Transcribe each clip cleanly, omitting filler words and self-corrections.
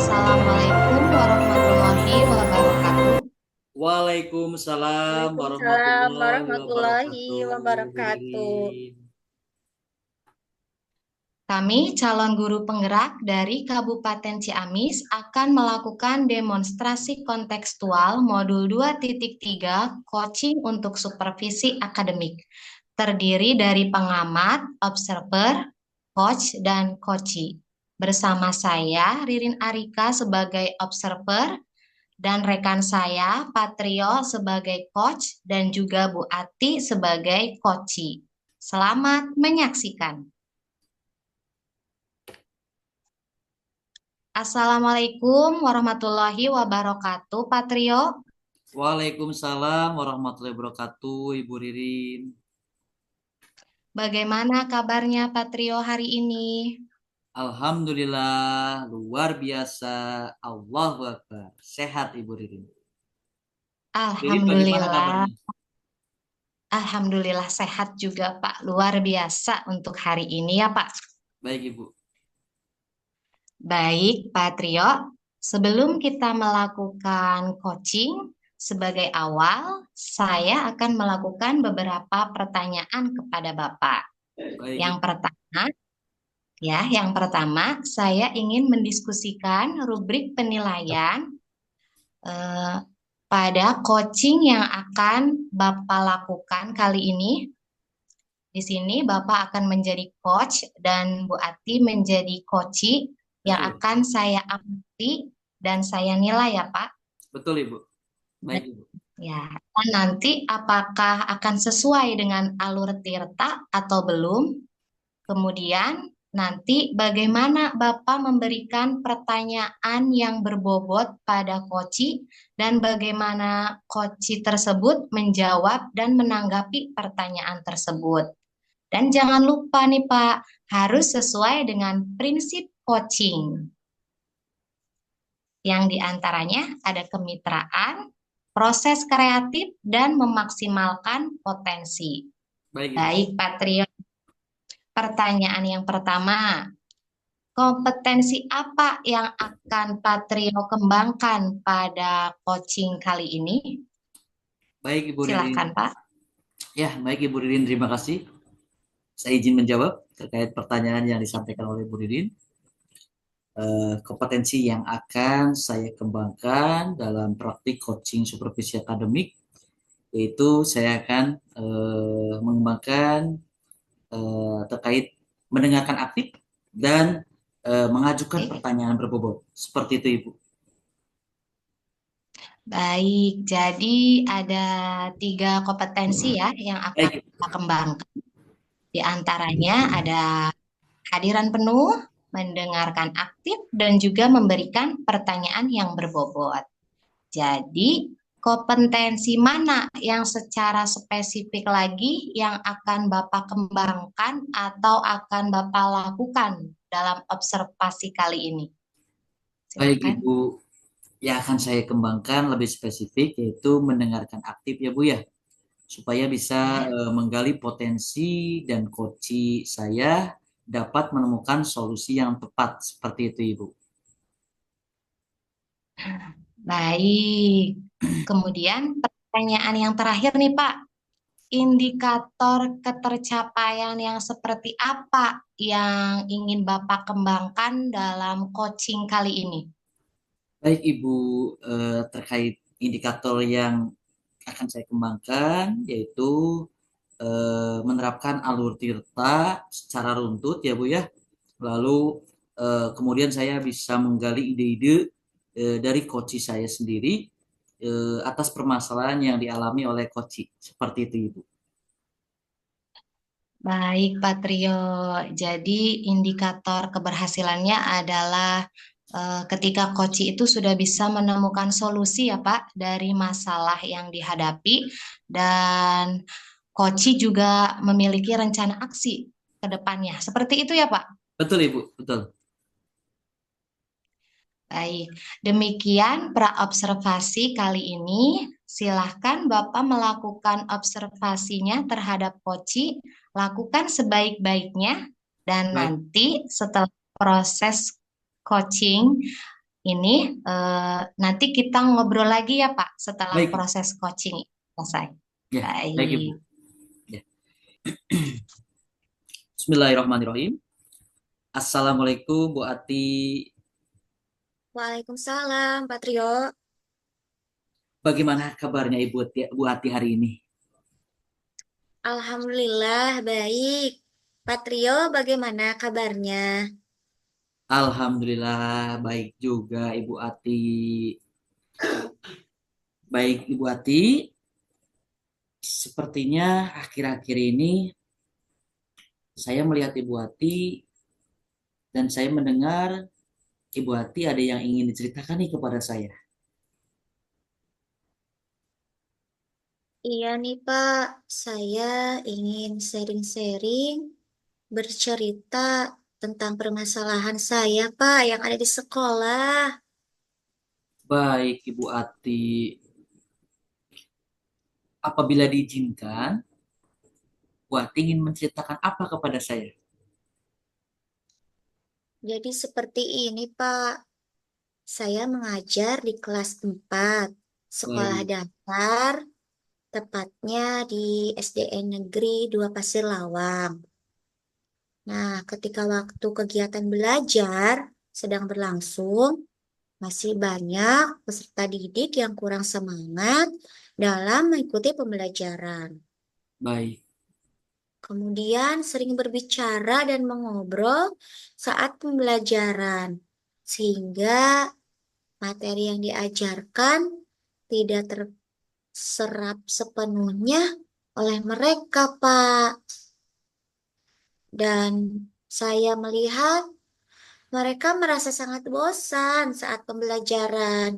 Assalamualaikum warahmatullahi wabarakatuh. Waalaikumsalam Waalaikumsalam warahmatullahi warahmatullahi wabarakatuh, Ibu wabarakatuh. Ririn. Kami calon guru penggerak dari Kabupaten Ciamis akan melakukan demonstrasi kontekstual modul 2.3 coaching untuk supervisi akademik. Terdiri dari pengamat, observer, coach, dan coachee. Bersama saya, Ririn Arika sebagai observer, dan rekan saya, Patrio sebagai coach, dan juga Bu Ati sebagai coachee. Selamat menyaksikan. Assalamualaikum warahmatullahi wabarakatuh, Patrio. Waalaikumsalam warahmatullahi wabarakatuh, Ibu Ririn. Bagaimana kabarnya Patrio hari ini? Alhamdulillah, luar biasa. Allahu Akbar. Sehat, Ibu Ririn. Ririn bagaimana Alhamdulillah, kabarnya? Alhamdulillah sehat juga Pak. Luar biasa untuk hari ini ya Pak. Baik, Ibu. Baik, Patrio. Sebelum kita melakukan coaching, sebagai awal, saya akan melakukan beberapa pertanyaan kepada Bapak. Baik, Yang Ibu. pertama, saya ingin mendiskusikan rubrik penilaian eh, pada coaching yang akan Bapak lakukan kali ini. Di sini Bapak akan menjadi coach dan Bu Ati menjadi coachee yang Betul. akan saya amati dan saya nilai ya Pak. Betul, Ibu. Baik, Ibu. Ya, dan nanti apakah akan sesuai dengan alur Tirta atau belum? Kemudian nanti bagaimana Bapak memberikan pertanyaan yang berbobot pada koci dan bagaimana koci tersebut menjawab dan menanggapi pertanyaan tersebut. Dan jangan lupa nih Pak, harus sesuai dengan prinsip coaching. Yang diantaranya ada kemitraan, proses kreatif, dan memaksimalkan potensi. Baik, Ibu. Baik, Patrio. Pertanyaan yang pertama, kompetensi apa yang akan Patrio kembangkan pada coaching kali ini? Baik, Ibu Ririn. Silakan, Pak. Ya, baik, Ibu Ririn. Terima kasih. Saya izin menjawab terkait pertanyaan yang disampaikan oleh Ibu Ririn. Kompetensi yang akan saya kembangkan dalam praktik coaching supervisi akademik, yaitu saya akan mengembangkan terkait mendengarkan aktif dan mengajukan Oke. pertanyaan berbobot. Seperti itu, Ibu. Baik, jadi ada 3 kompetensi ya yang akan Baik, kita kembangkan. Di antaranya ada hadiran penuh, mendengarkan aktif, dan juga memberikan pertanyaan yang berbobot. Jadi, kompetensi mana yang secara spesifik lagi yang akan Bapak kembangkan atau akan Bapak lakukan dalam observasi kali ini? baik, Silakan. Ibu. Yang akan saya kembangkan lebih spesifik yaitu mendengarkan aktif ya Bu ya, supaya bisa Ya, menggali potensi dan coaching saya dapat menemukan solusi yang tepat seperti itu Ibu. baik. Kemudian pertanyaan yang terakhir nih Pak, indikator ketercapaian yang seperti apa yang ingin Bapak kembangkan dalam coaching kali ini? Baik Ibu, terkait indikator yang akan saya kembangkan yaitu menerapkan alur tirta secara runtut ya Bu ya. Lalu kemudian saya bisa menggali ide-ide dari coach saya sendiri atas permasalahan yang dialami oleh coach. Seperti itu Ibu. Baik, Patrio. Jadi indikator keberhasilannya adalah ketika coach itu sudah bisa menemukan solusi ya Pak dari masalah yang dihadapi dan coach juga memiliki rencana aksi ke depannya. Seperti itu ya Pak? Betul Ibu, betul. Baik, demikian praobservasi kali ini. Silahkan Bapak melakukan observasinya terhadap Koci, lakukan sebaik-baiknya, dan Baik, nanti setelah proses coaching, ini nanti kita ngobrol lagi ya Pak setelah Baik, proses coaching selesai. ya, baik Ibu. Baik. Ya. Bismillahirrahmanirrahim. Assalamualaikum Bu Ati. Waalaikumsalam, Pak Trio. Bagaimana kabarnya Bu Ati hari ini? Alhamdulillah, baik. Pak Trio, bagaimana kabarnya? Alhamdulillah baik juga Ibu Ati. Baik Ibu Ati, sepertinya akhir-akhir ini saya melihat Ibu Ati dan saya mendengar Ibu Ati ada yang ingin diceritakan nih kepada saya. Iya nih, Pak. Saya ingin sharing-sharing, bercerita tentang permasalahan saya, Pak, yang ada di sekolah. Baik Ibu Ati, apabila diizinkan, Bu Ati ingin menceritakan apa kepada saya? Jadi seperti ini, Pak. Saya mengajar di kelas 4 sekolah Baik, dasar, tepatnya di SDN Negeri 2 Pasir Lawang. Nah, ketika waktu kegiatan belajar sedang berlangsung, masih banyak peserta didik yang kurang semangat dalam mengikuti pembelajaran. baik, Kemudian sering berbicara dan mengobrol saat pembelajaran, sehingga materi yang diajarkan tidak terserap sepenuhnya oleh mereka, Pak. Dan saya melihat mereka merasa sangat bosan saat pembelajaran,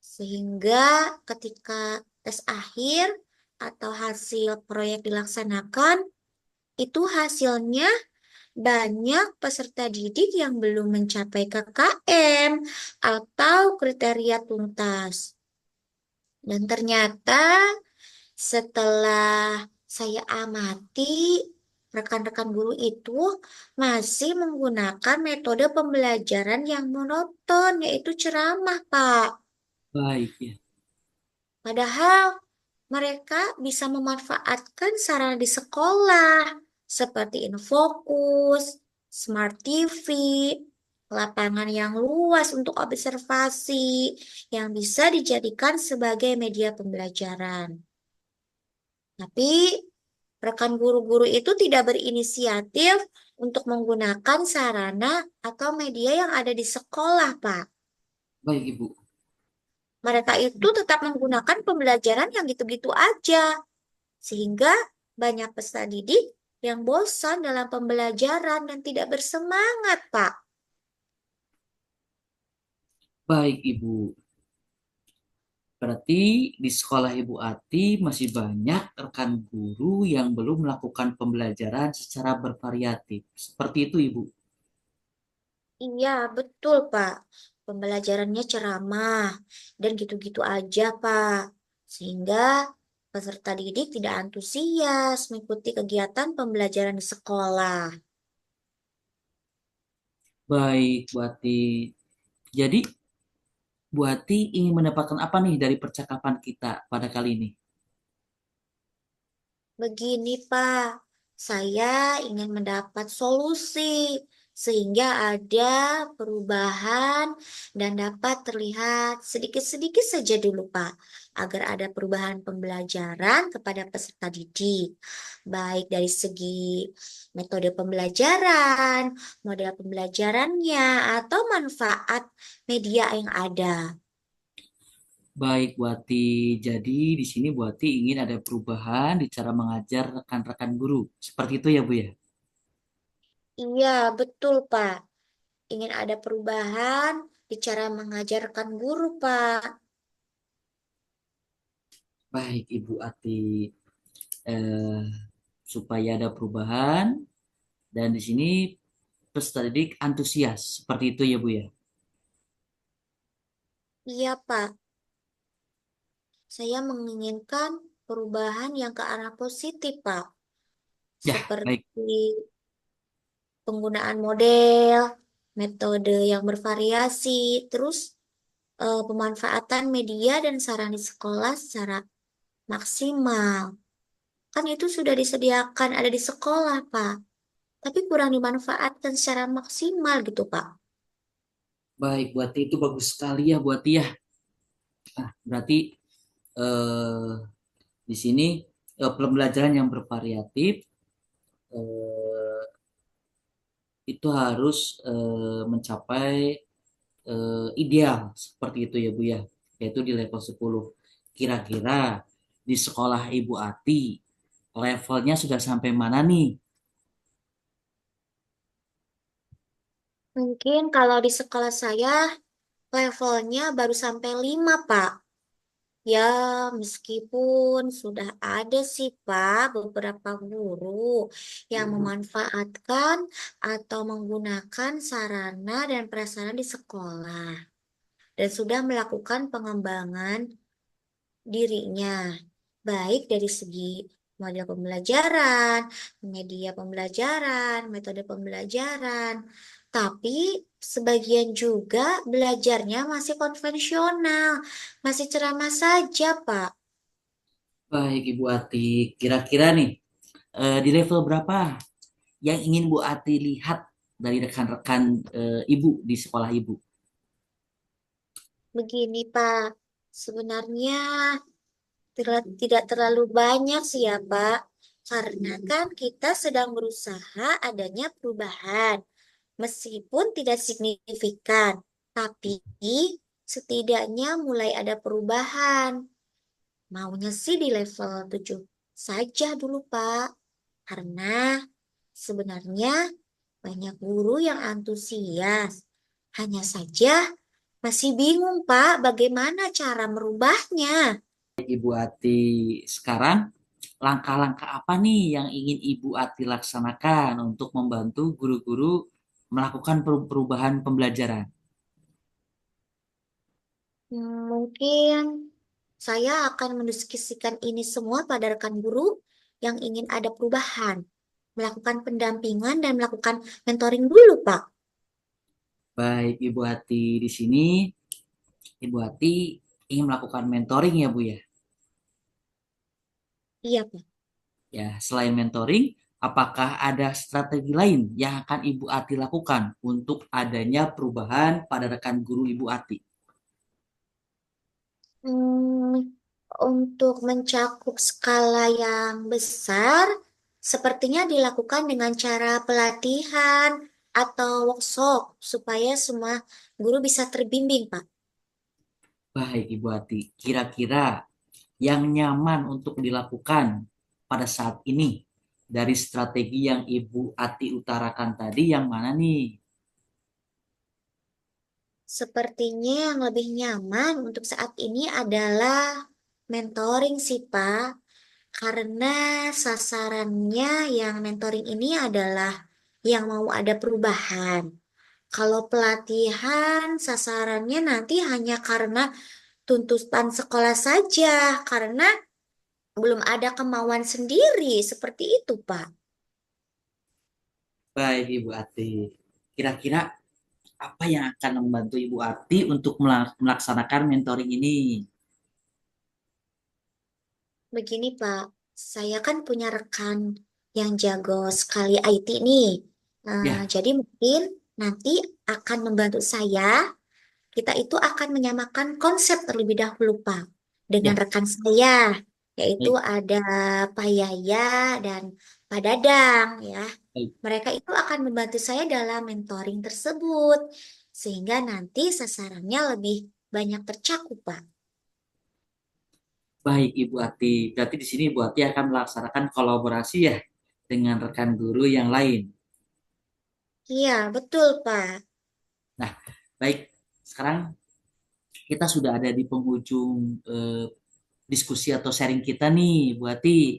sehingga ketika tes akhir atau hasil proyek dilaksanakan, itu hasilnya banyak peserta didik yang belum mencapai KKM atau kriteria tuntas. Dan ternyata setelah saya amati, rekan-rekan guru itu masih menggunakan metode pembelajaran yang monoton, yaitu ceramah, Pak. baik ya. Padahal mereka bisa memanfaatkan sarana di sekolah, seperti infokus, smart TV, lapangan yang luas untuk observasi, yang bisa dijadikan sebagai media pembelajaran. Tapi rekan guru-guru itu tidak berinisiatif untuk menggunakan sarana atau media yang ada di sekolah, Pak. Baik Ibu. Mereka itu tetap menggunakan pembelajaran yang gitu-gitu aja, sehingga banyak peserta didik yang bosan dalam pembelajaran dan tidak bersemangat, Pak. Baik Ibu. Berarti di sekolah Ibu Ati masih banyak rekan guru yang belum melakukan pembelajaran secara bervariatif. Seperti itu Ibu. Iya, betul, Pak. Pembelajarannya ceramah dan gitu-gitu aja, Pak. Sehingga peserta didik tidak antusias mengikuti kegiatan pembelajaran di sekolah. Baik Bu Ati. Jadi Bu Ati ingin mendapatkan apa nih dari percakapan kita pada kali ini? Begini, Pak, saya ingin mendapat solusi sehingga ada perubahan dan dapat terlihat sedikit-sedikit saja dulu, Pak, agar ada perubahan pembelajaran kepada peserta didik, baik dari segi metode pembelajaran, model pembelajarannya, atau manfaat media yang ada. Baik Bu Ati. Jadi di sini Bu Ati ingin ada perubahan di cara mengajar rekan-rekan guru. Seperti itu ya Bu ya? Iya, betul, Pak. Ingin ada perubahan di cara mengajarkan guru, Pak. Baik Ibu Ati. Eh, supaya ada perubahan dan di sini peserta didik antusias. Seperti itu ya Bu ya? Iya, Pak. Saya menginginkan perubahan yang ke arah positif, Pak. Ya, baik. Seperti penggunaan model, metode yang bervariasi, terus pemanfaatan media dan sarana di sekolah secara maksimal. Kan itu sudah disediakan ada di sekolah, Pak. Tapi kurang dimanfaatkan secara maksimal gitu, Pak. Baik, berarti itu bagus sekali ya buat ya. Nah, berarti eh, di sini pembelajaran yang bervariatif eh, itu harus mencapai ideal seperti itu ya Bu ya, yaitu di level 10. Kira-kira di sekolah Ibu Ati levelnya sudah sampai mana nih? Mungkin kalau di sekolah saya levelnya baru sampai 5, Pak. Ya, meskipun sudah ada sih, Pak, beberapa guru yang memanfaatkan atau menggunakan sarana dan prasarana di sekolah dan sudah melakukan pengembangan dirinya, baik dari segi model pembelajaran, media pembelajaran, metode pembelajaran, tapi sebagian juga belajarnya masih konvensional, masih ceramah saja, Pak. Baik Ibu Ati, kira-kira nih di level berapa yang ingin Bu Ati lihat dari rekan-rekan Ibu di sekolah Ibu? Begini, Pak, sebenarnya tidak terlalu banyak sih ya, Pak, karena kan kita sedang berusaha adanya perubahan. Meskipun tidak signifikan, tapi setidaknya mulai ada perubahan. Maunya sih di level 7 saja dulu, Pak. Karena sebenarnya banyak guru yang antusias. Hanya saja masih bingung, Pak, bagaimana cara merubahnya. Ibu Ati, sekarang langkah-langkah apa nih yang ingin Ibu Ati laksanakan untuk membantu guru-guru melakukan perubahan pembelajaran? Mungkin saya akan mendiskusikan ini semua pada rekan guru yang ingin ada perubahan, melakukan pendampingan dan melakukan mentoring dulu, Pak. Baik Ibu Ati, di sini Ibu Ati ingin melakukan mentoring ya Bu ya. Iya, Pak. Ya, selain mentoring, apakah ada strategi lain yang akan Ibu Ati lakukan untuk adanya perubahan pada rekan guru Ibu Ati? Hmm, untuk mencakup skala yang besar, sepertinya dilakukan dengan cara pelatihan atau workshop supaya semua guru bisa terbimbing, Pak. Baik Ibu Ati, kira-kira yang nyaman untuk dilakukan pada saat ini dari strategi yang Ibu Ati utarakan tadi yang mana nih? Sepertinya yang lebih nyaman untuk saat ini adalah mentoring sih, Pak. Karena sasarannya yang mentoring ini adalah yang mau ada perubahan. Kalau pelatihan, sasarannya nanti hanya karena tuntutan sekolah saja, karena belum ada kemauan sendiri. Seperti itu, Pak. Baik Ibu Ati, kira-kira apa yang akan membantu Ibu Ati untuk melaksanakan mentoring ini? Begini, Pak. Saya kan punya rekan yang jago sekali IT nih. Ya, Jadi mungkin nanti akan membantu saya. Kita itu akan menyamakan konsep terlebih dahulu, Pak, dengan ya, rekan saya, yaitu baik, ada Pak Yaya dan Pak Dadang, ya. baik, Mereka itu akan membantu saya dalam mentoring tersebut, sehingga nanti sasarannya lebih banyak tercakup, Pak. baik Ibu Ati. Berarti di sini Ibu Ati akan melaksanakan kolaborasi ya dengan rekan guru yang lain. Iya, betul, Pak. Nah, baik. Sekarang kita sudah ada di penghujung diskusi atau sharing kita nih, Bu Ati.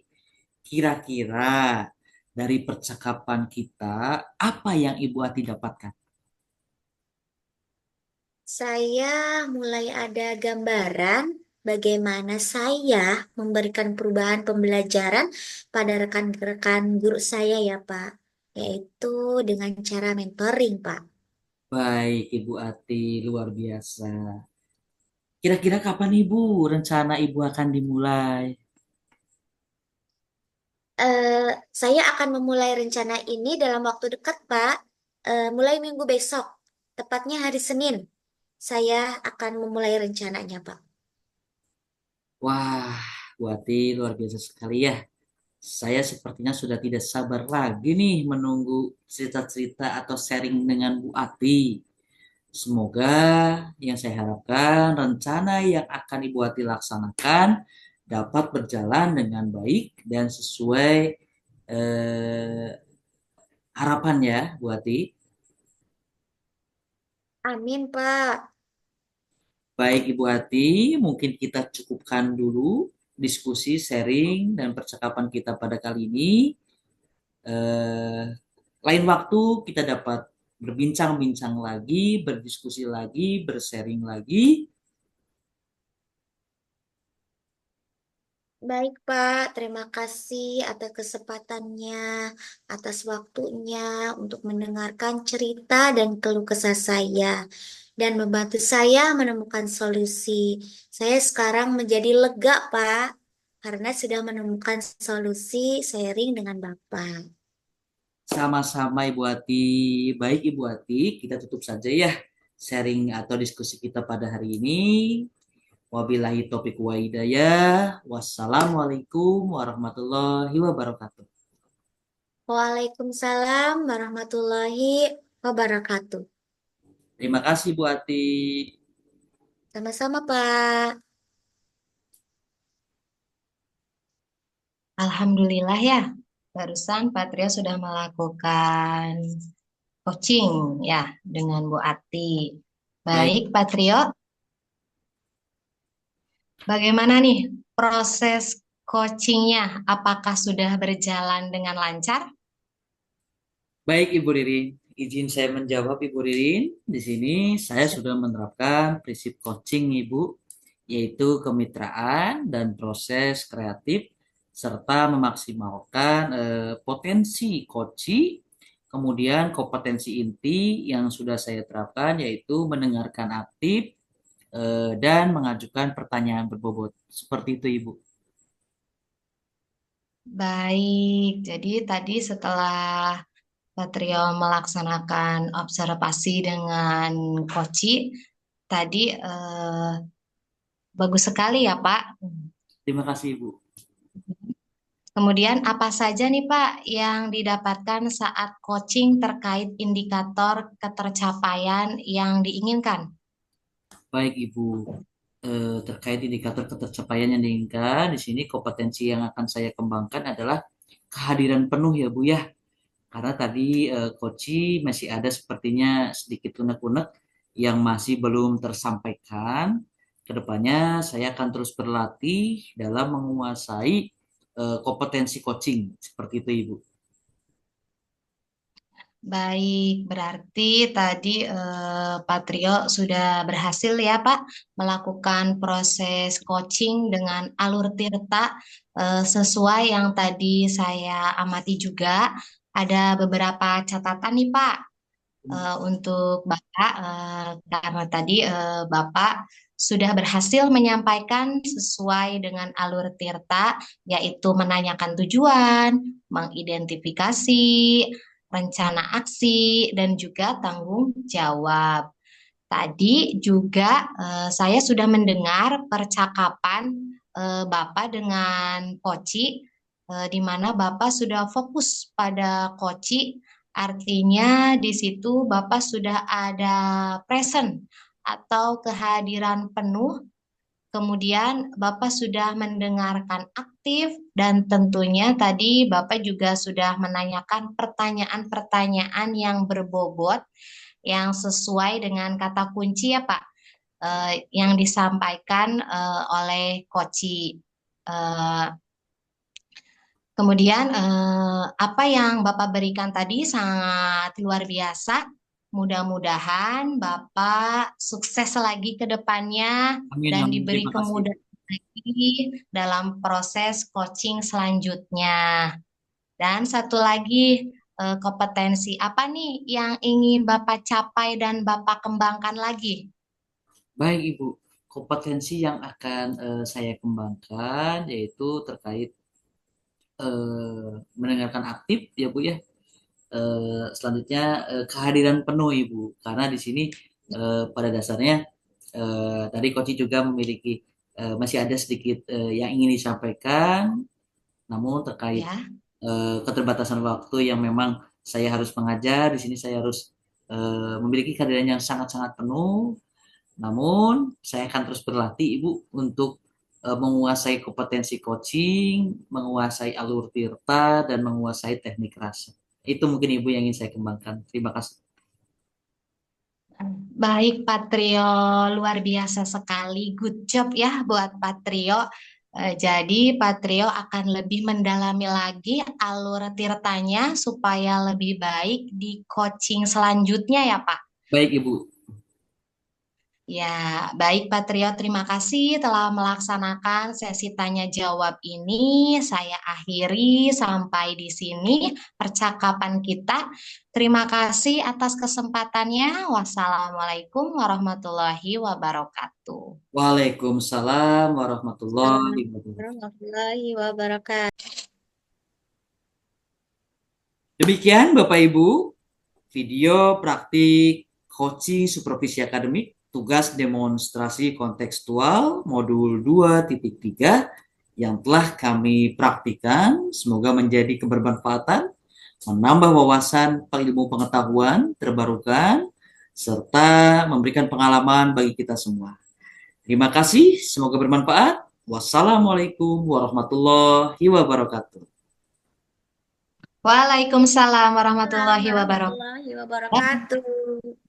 Kira-kira dari percakapan kita, apa yang Ibu Ati dapatkan? Saya mulai ada gambaran bagaimana saya memberikan perubahan pembelajaran pada rekan-rekan guru saya ya, Pak. Yaitu dengan cara mentoring, Pak. Baik, Ibu Ati, luar biasa. Kira-kira kapan Ibu rencana Ibu akan dimulai? Eh, saya akan memulai rencana ini dalam waktu dekat, Pak. Mulai minggu besok, tepatnya hari Senin. Saya akan memulai rencananya, Pak. Wah, Bu Ati, luar biasa sekali ya. Saya sepertinya sudah tidak sabar lagi nih menunggu cerita-cerita atau sharing dengan Bu Ati. Semoga yang saya harapkan rencana yang akan Ibu Ati laksanakan dapat berjalan dengan baik dan sesuai eh, harapan ya, Bu Ati. Amin, Pak. Baik Ibu Ati, mungkin kita cukupkan dulu diskusi, sharing, dan percakapan kita pada kali ini. Eh, Lain waktu kita dapat berbincang-bincang lagi, berdiskusi lagi, bersharing lagi. Baik, Pak. Terima kasih atas kesempatannya, atas waktunya untuk mendengarkan cerita dan keluh kesah saya, dan membantu saya menemukan solusi. Saya sekarang menjadi lega, Pak, karena sudah menemukan solusi sharing dengan Bapak. Sama-sama Ibu Ati. Baik Ibu Ati, kita tutup saja ya sharing atau diskusi kita pada hari ini. Wabillahi taufiq wa hidayah. Wassalamualaikum warahmatullahi wabarakatuh. Waalaikumsalam warahmatullahi wabarakatuh. Terima kasih Bu Ati. Sama-sama, Pak. Alhamdulillah ya, barusan Patria sudah melakukan coaching ya dengan Bu Ati. Baik, Baik, Patrio, bagaimana nih proses coachingnya? Apakah sudah berjalan dengan lancar? baik Ibu Ririn. Izin saya menjawab Ibu Ririn. Di sini saya sudah menerapkan prinsip coaching Ibu, yaitu kemitraan dan proses kreatif serta memaksimalkan potensi coaching, kemudian kompetensi inti yang sudah saya terapkan yaitu mendengarkan aktif dan mengajukan pertanyaan berbobot. Seperti itu Ibu. Baik, jadi tadi setelah Patrio melaksanakan observasi dengan Koci, tadi bagus sekali ya Pak. Terima kasih Ibu. Kemudian apa saja nih Pak yang didapatkan saat coaching terkait indikator ketercapaian yang diinginkan? Baik Ibu, terkait indikator ketercapaian yang diinginkan, di sini kompetensi yang akan saya kembangkan adalah kehadiran penuh ya Bu ya. Karena tadi Koci masih ada sepertinya sedikit unek-unek yang masih belum tersampaikan. Kedepannya saya akan terus berlatih dalam menguasai kompetensi coaching. Seperti itu Ibu. Baik, berarti tadi Patrio sudah berhasil ya Pak melakukan proses coaching dengan alur tirta sesuai yang tadi saya amati juga. Ada beberapa catatan nih Pak untuk Bapak karena tadi Bapak sudah berhasil menyampaikan sesuai dengan alur tirta, yaitu menanyakan tujuan, mengidentifikasi rencana aksi, dan juga tanggung jawab. Tadi juga saya sudah mendengar percakapan Bapak dengan Koci, di mana Bapak sudah fokus pada Koci, artinya di situ Bapak sudah ada present atau kehadiran penuh. Kemudian Bapak sudah mendengarkan aktif dan tentunya tadi Bapak juga sudah menanyakan pertanyaan-pertanyaan yang berbobot yang sesuai dengan kata kunci ya Pak yang disampaikan oleh Koci. Eh, Kemudian apa yang Bapak berikan tadi sangat luar biasa. Mudah-mudahan Bapak sukses lagi ke depannya Amin, dan amin. diberi Terima kasih. kemudahan lagi dalam proses coaching selanjutnya. Dan satu lagi, kompetensi apa nih yang ingin Bapak capai dan Bapak kembangkan lagi? Baik Ibu, kompetensi yang akan saya kembangkan yaitu terkait mendengarkan aktif ya Bu ya. Selanjutnya kehadiran penuh Ibu, karena di sini pada dasarnya tadi Koci juga memiliki masih ada sedikit yang ingin disampaikan, namun terkait Ya. keterbatasan waktu yang memang saya harus mengajar, di sini saya harus memiliki kehadiran yang sangat-sangat penuh. Namun saya akan terus berlatih Ibu untuk menguasai kompetensi coaching, menguasai alur tirta, dan menguasai teknik rasa. Itu mungkin Ibu yang ingin saya kembangkan. Terima kasih. Baik, Patrio, luar biasa sekali. Good job ya buat Patrio. Jadi, Patrio akan lebih mendalami lagi alur tirtanya supaya lebih baik di coaching selanjutnya ya, Pak. Baik Ibu. Ya, baik Patrio, terima kasih telah melaksanakan sesi tanya jawab ini. Saya akhiri sampai di sini percakapan kita. Terima kasih atas kesempatannya. Wassalamualaikum warahmatullahi wabarakatuh. Waalaikumsalam warahmatullahi Assalamualaikum wabarakatuh. warahmatullahi wabarakatuh. Demikian Bapak Ibu, video praktik coaching supervisi akademik tugas demonstrasi kontekstual modul 2.3 yang telah kami praktikan. Semoga menjadi kebermanfaatan, menambah wawasan ilmu pengetahuan terbarukan, serta memberikan pengalaman bagi kita semua. Terima kasih, semoga bermanfaat. Wassalamualaikum warahmatullahi wabarakatuh. Waalaikumsalam warahmatullahi wabarakatuh. Warahmatullahi wabarakatuh.